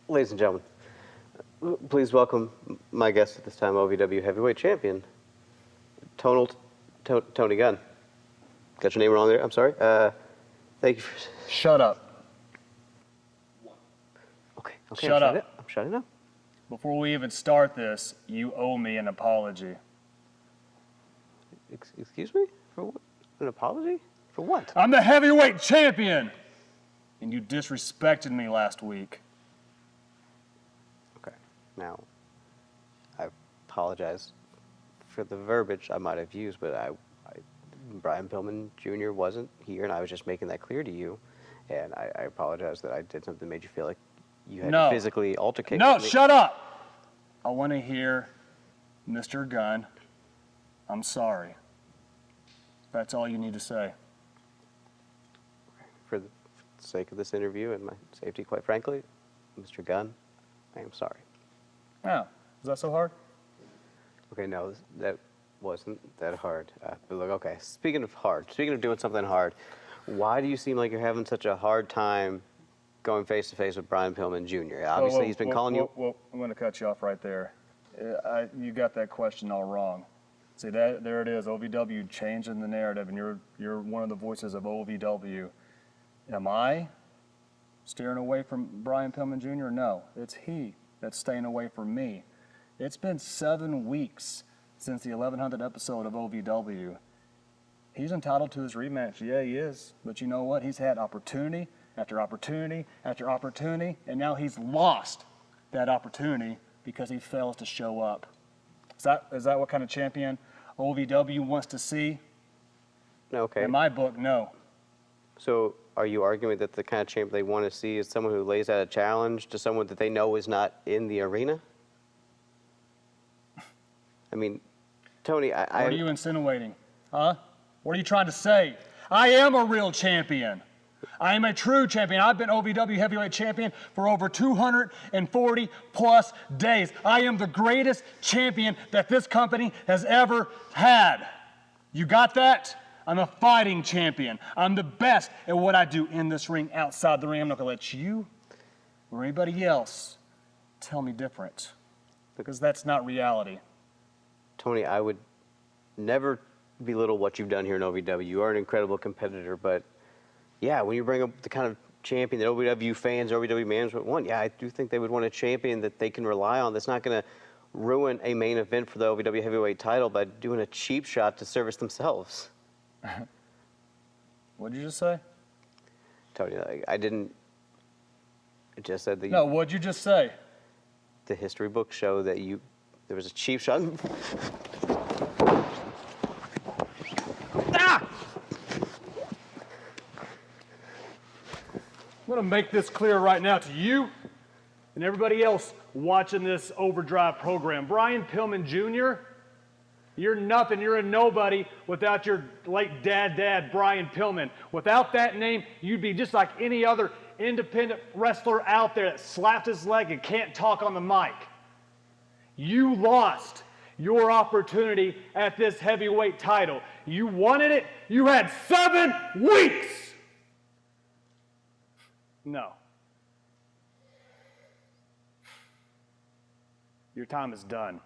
Ladies and gentlemen, please welcome my guest at this time, OVW Heavyweight Champion, Tony Gunn. Got your name wrong there. I'm sorry. Thank you. Shut up. Okay. Shut up. I'm shutting up. Before we even start this, you owe me an apology. Excuse me? For what? An apology? For what? I'm the heavyweight champion, and you disrespected me last week. Okay. Now, I apologize for the verbiage I might have used, but Brian Pillman Jr. wasn't here, and I was just making that clear to you. And I apologize that I did something that made you feel like you had to physically altercate No, with me. shut up! I want to hear, Mr. Gunn, I'm sorry. That's all you need to say. For the sake of this interview and my safety, quite frankly, Mr. Gunn, I am sorry. Yeah, is that so hard? Okay, no, that wasn't that hard. But look, okay, speaking of doing something hard, why do you seem like you're having such a hard time going face-to-face with Brian Pillman Jr.? Obviously, he's been calling you... Well, I'm going to cut you off right there. You got that question all wrong. See, there it is, OVW changing the narrative, and you're one of the voices of OVW. Am I steering away from Brian Pillman Jr.? No, it's he that's staying away from me. It's been 7 weeks since the 1100th episode of OVW. He's entitled to his rematch. Yeah, he is. But you know what? He's had opportunity after opportunity after opportunity, and now he's lost that opportunity because he fails to show up. Is that what kind of champion OVW wants to see? Okay. In my book, no. So are you arguing that the kind of champion they want to see is someone who lays out a challenge to someone that they know is not in the arena? I mean, Tony, What are you insinuating? Huh? What are you trying to say? I am a real champion. I am a true champion. I've been OVW Heavyweight Champion for over 240 plus days. I am the greatest champion that this company has ever had. You got that? I'm a fighting champion. I'm the best at what I do in this ring, outside the ring. I'm not going to let you or anybody else tell me different, because that's not reality. Tony, I would never belittle what you've done here in OVW. You are an incredible competitor, but yeah, when you bring up the kind of champion that OVW fans, OVW management want, yeah, I do think they would want a champion that they can rely on that's not going to ruin a main event for the OVW heavyweight title by doing a cheap shot to service themselves. What did you just say? Tony, I didn't. I just said that. No, what'd you just say? The history books show that there was a cheap shot. Ah! I'm going to make this clear right now to you and everybody else watching this Overdrive program. Brian Pillman Jr., you're nothing. You're a nobody without your late dad, Brian Pillman. Without that name, you'd be just like any other independent wrestler out there that slapped his leg and can't talk on the mic. You lost your opportunity at this heavyweight title. You wanted it. You had 7 weeks. No. Your time is done.